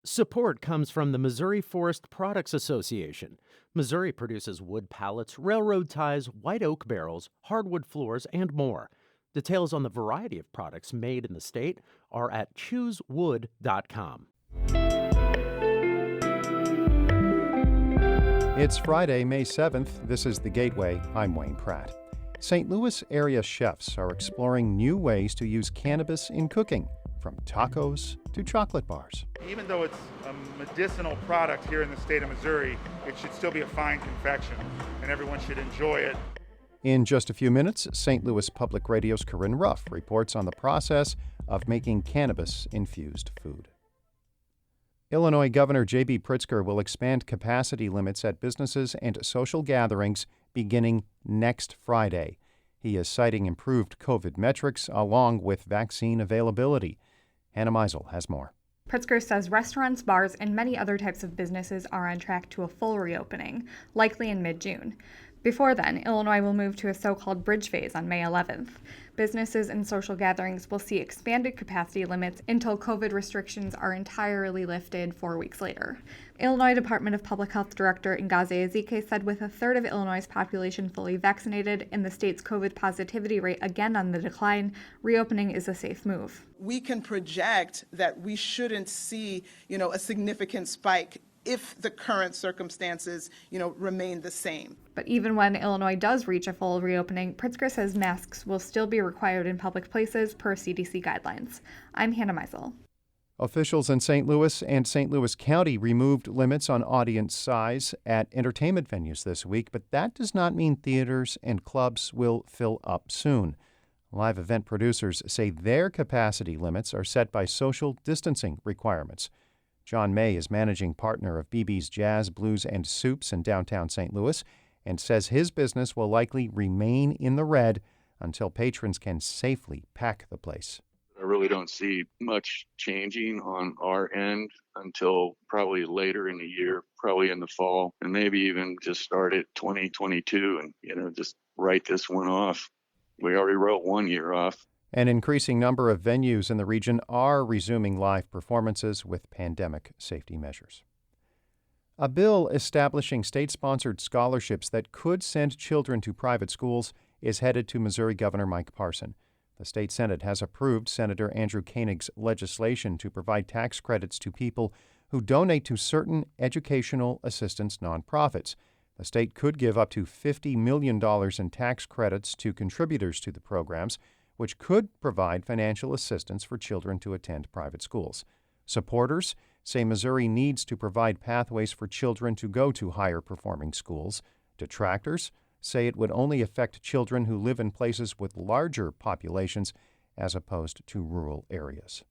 Support comes from the Missouri Forest Products Association. Missouri produces wood pallets, railroad ties, white oak barrels, hardwood floors, and more. Details on the variety of products made in the state are at choosewood.com. It's Friday, May 7th. This is The Gateway. I'm Wayne Pratt. St. Louis area chefs are exploring new ways to use cannabis in cooking, from tacos to chocolate bars. Even though it's a medicinal product here in the state of Missouri, it should still be a fine confection, and everyone should enjoy it. In just a few minutes, St. Louis Public Radio's Corinne Ruff reports on the process of making cannabis-infused food. Illinois Governor J.B. Pritzker will expand capacity limits at businesses and social gatherings beginning next Friday. He is citing improved COVID metrics along with vaccine availability. Hannah Meisel has more. Pritzker says restaurants, bars, and many other types of businesses are on track to a full reopening, likely in mid-June. Before then, Illinois will move to a so-called bridge phase on May 11th. Businesses and social gatherings will see expanded capacity limits until COVID restrictions are entirely lifted 4 weeks later. Illinois Department of Public Health Director Ngozi Ezike said with a third of Illinois' population fully vaccinated and the state's COVID positivity rate again on the decline, reopening is a safe move. We can project that we shouldn't see, a significant spike if the current circumstances, remain the same. But even when Illinois does reach a full reopening, Pritzker says masks will still be required in public places per CDC guidelines. I'm Hannah Meisel. Officials in St. Louis and St. Louis County removed limits on audience size at entertainment venues this week, but that does not mean theaters and clubs will fill up soon. Live event producers say their capacity limits are set by social distancing requirements. John May is managing partner of BB's Jazz, Blues, and Soups in downtown St. Louis and says his business will likely remain in the red until patrons can safely pack the place. I really don't see much changing on our end until probably later in the year, probably in the fall, and maybe even just start at 2022 and, just write this one off. We already wrote 1 year off. An increasing number of venues in the region are resuming live performances with pandemic safety measures. A bill establishing state-sponsored scholarships that could send children to private schools is headed to Missouri Governor Mike Parson. The state Senate has approved Senator Andrew Koenig's legislation to provide tax credits to people who donate to certain educational assistance nonprofits. The state could give up to $50 million in tax credits to contributors to the programs, which could provide financial assistance for children to attend private schools. Supporters say Missouri needs to provide pathways for children to go to higher-performing schools. Detractors say it would only affect children who live in places with larger populations as opposed to rural areas.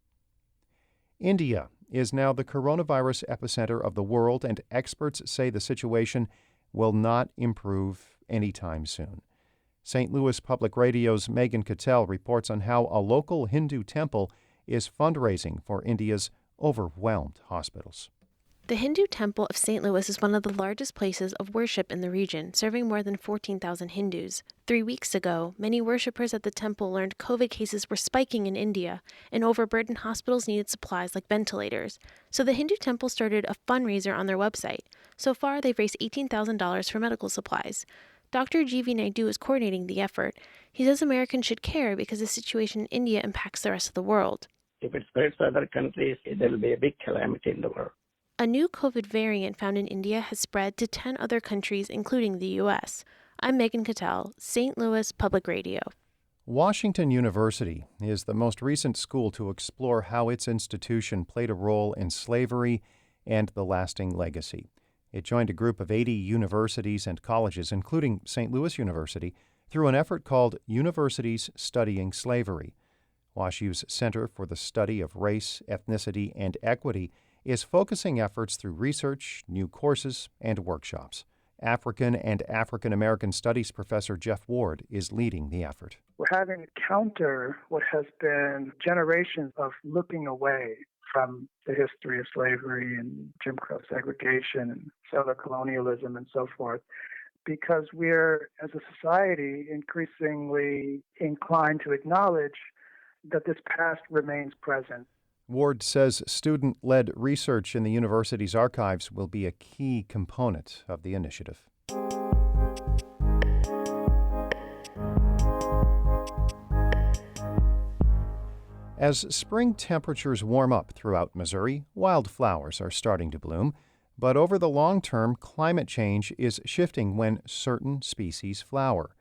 India is now the coronavirus epicenter of the world, and experts say the situation will not improve anytime soon. St. Louis Public Radio's Megan Cattell reports on how a local Hindu temple is fundraising for India's overwhelmed hospitals. The Hindu Temple of St. Louis is one of the largest places of worship in the region, serving more than 14,000 Hindus. 3 weeks ago, many worshippers at the temple learned COVID cases were spiking in India, and overburdened hospitals needed supplies like ventilators. So the Hindu Temple started a fundraiser on their website. So far, they've raised $18,000 for medical supplies. Dr. G.V. Naidu is coordinating the effort. He says Americans should care because the situation in India impacts the rest of the world. If it spreads to other countries, there will be a big calamity in the world. A new COVID variant found in India has spread to 10 other countries, including the U.S. I'm Megan Cattell, St. Louis Public Radio. Washington University is the most recent school to explore how its institution played a role in slavery and the lasting legacy. It joined a group of 80 universities and colleges, including St. Louis University, through an effort called Universities Studying Slavery. WashU's Center for the Study of Race, Ethnicity, and Equity is focusing efforts through research, new courses, and workshops. African and African American Studies professor Jeff Ward is leading the effort. We're having to counter what has been generations of looking away from the history of slavery and Jim Crow segregation and settler colonialism and so forth, because we're, as a society, increasingly inclined to acknowledge that this past remains present. Ward says student-led research in the university's archives will be a key component of the initiative. As spring temperatures warm up throughout Missouri, wildflowers are starting to bloom. But over the long term, climate change is shifting when certain species flower.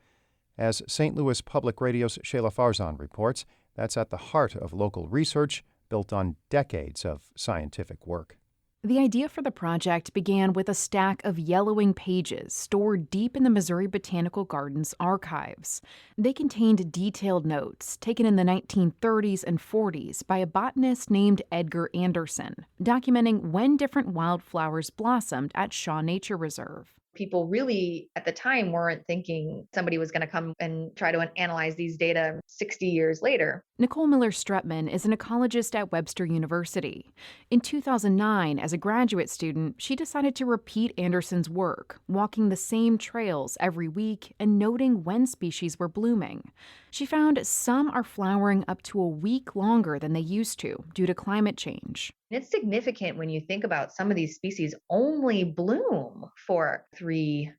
As St. Louis Public Radio's Shayla Farzan reports, that's at the heart of local research built on decades of scientific work. The idea for the project began with a stack of yellowing pages stored deep in the Missouri Botanical Gardens archives. They contained detailed notes taken in the 1930s and 40s by a botanist named Edgar Anderson, documenting when different wildflowers blossomed at Shaw Nature Reserve. People really, at the time, weren't thinking somebody was going to come and try to analyze these data 60 years later. Nicole Miller-Strutman is an ecologist at Webster University. In 2009, as a graduate student, she decided to repeat Anderson's work, walking the same trails every week and noting when species were blooming. She found some are flowering up to a week longer than they used to due to climate change. It's significant when you think about some of these species only bloom for 3-4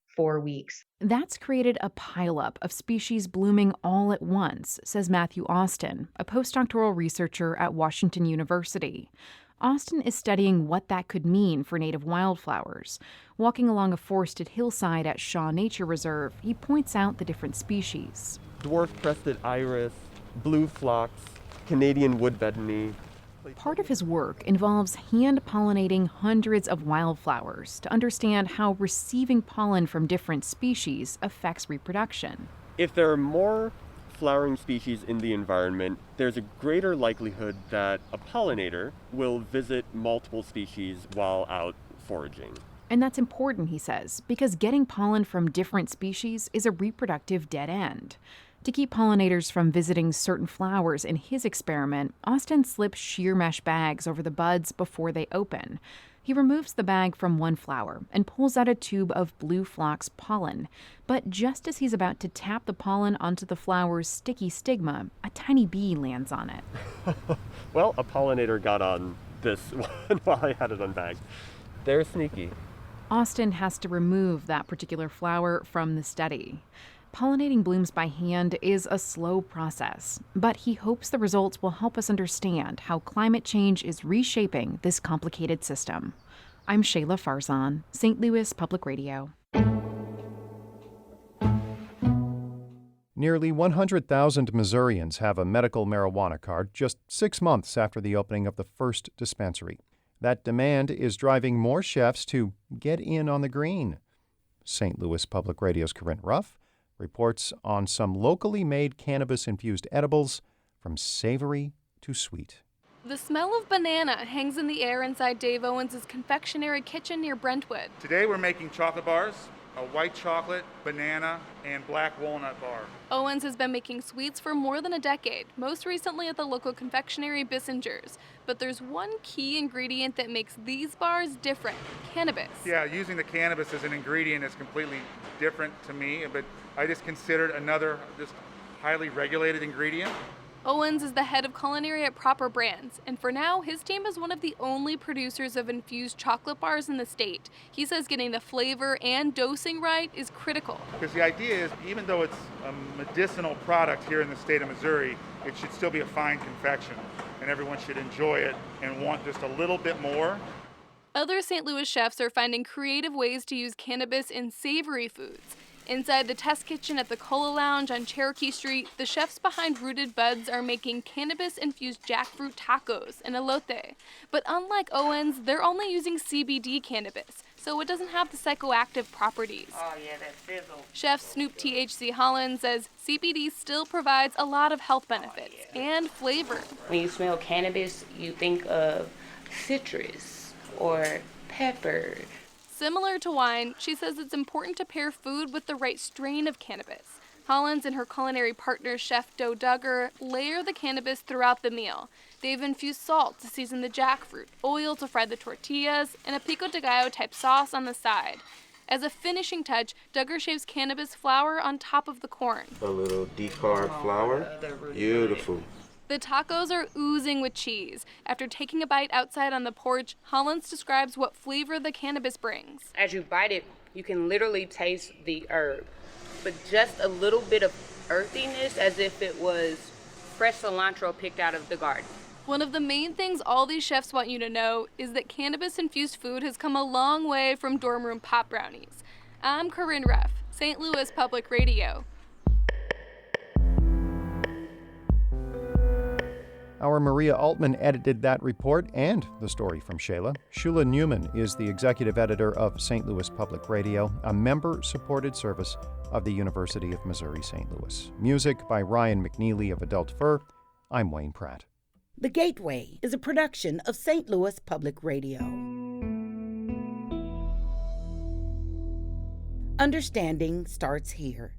weeks. That's created a pileup of species blooming all at once, says Matthew Austin, a postdoctoral researcher at Washington University. Austin is studying what that could mean for native wildflowers. Walking along a forested hillside at Shaw Nature Reserve, he points out the different species. Dwarf-crested iris, blue phlox, Canadian wood betony. Part of his work involves hand-pollinating hundreds of wildflowers to understand how receiving pollen from different species affects reproduction. If there are more flowering species in the environment, there's a greater likelihood that a pollinator will visit multiple species while out foraging. And that's important, he says, because getting pollen from different species is a reproductive dead end. To keep pollinators from visiting certain flowers in his experiment, Austin slips sheer mesh bags over the buds before they open. He removes the bag from one flower and pulls out a tube of blue phlox pollen. But just as he's about to tap the pollen onto the flower's sticky stigma, a tiny bee lands on it. Well, a pollinator got on this one while I had it unbagged. They're sneaky. Austin has to remove that particular flower from the study. Pollinating blooms by hand is a slow process, but he hopes the results will help us understand how climate change is reshaping this complicated system. I'm Shayla Farzan, St. Louis Public Radio. Nearly 100,000 Missourians have a medical marijuana card just 6 months after the opening of the first dispensary. That demand is driving more chefs to get in on the green. St. Louis Public Radio's Corinne Ruff reports on some locally made cannabis-infused edibles from savory to sweet. The smell of banana hangs in the air inside Dave Owens' confectionery kitchen near Brentwood. Today we're making chocolate bars, a white chocolate, banana, and black walnut bar. Owens has been making sweets for more than a decade, most recently at the local confectionery Bissinger's. But there's one key ingredient that makes these bars different: cannabis. Yeah, using the cannabis as an ingredient is completely different to me, but I just considered another just highly regulated ingredient. Owens is the head of culinary at Proper Brands, and for now, his team is one of the only producers of infused chocolate bars in the state. He says getting the flavor and dosing right is critical. Because the idea is, even though it's a medicinal product here in the state of Missouri, it should still be a fine confection, and everyone should enjoy it and want just a little bit more. Other St. Louis chefs are finding creative ways to use cannabis in savory foods. Inside the test kitchen at the Cola Lounge on Cherokee Street, the chefs behind Rooted Buds are making cannabis-infused jackfruit tacos and elote. But unlike Owens, they're only using CBD cannabis, so it doesn't have the psychoactive properties. Oh yeah, that sizzle. Chef Snoop THC Holland says CBD still provides a lot of health benefits and flavor. When you smell cannabis, you think of citrus or pepper. Similar to wine, she says it's important to pair food with the right strain of cannabis. Hollins and her culinary partner, Chef Doe Duggar, layer the cannabis throughout the meal. They've infused salt to season the jackfruit, oil to fry the tortillas, and a pico de gallo type sauce on the side. As a finishing touch, Duggar shaves cannabis flour on top of the corn. A little decarb flour. Beautiful. The tacos are oozing with cheese. After taking a bite outside on the porch, Hollins describes what flavor the cannabis brings. As you bite it, you can literally taste the herb, but just a little bit of earthiness as if it was fresh cilantro picked out of the garden. One of the main things all these chefs want you to know is that cannabis-infused food has come a long way from dorm room pop brownies. I'm Corinne Reff, St. Louis Public Radio. Our Maria Altman edited that report and the story from Shayla. Shula Newman is the executive editor of St. Louis Public Radio, a member-supported service of the University of Missouri-St. Louis. Music by Ryan McNeely of Adult Fur. I'm Wayne Pratt. The Gateway is a production of St. Louis Public Radio. Understanding starts here.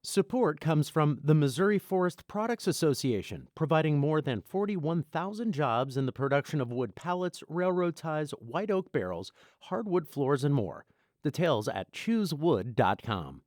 Support comes from the Missouri Forest Products Association, providing more than 41,000 jobs in the production of wood pallets, railroad ties, white oak barrels, hardwood floors, and more. Details at choosewood.com.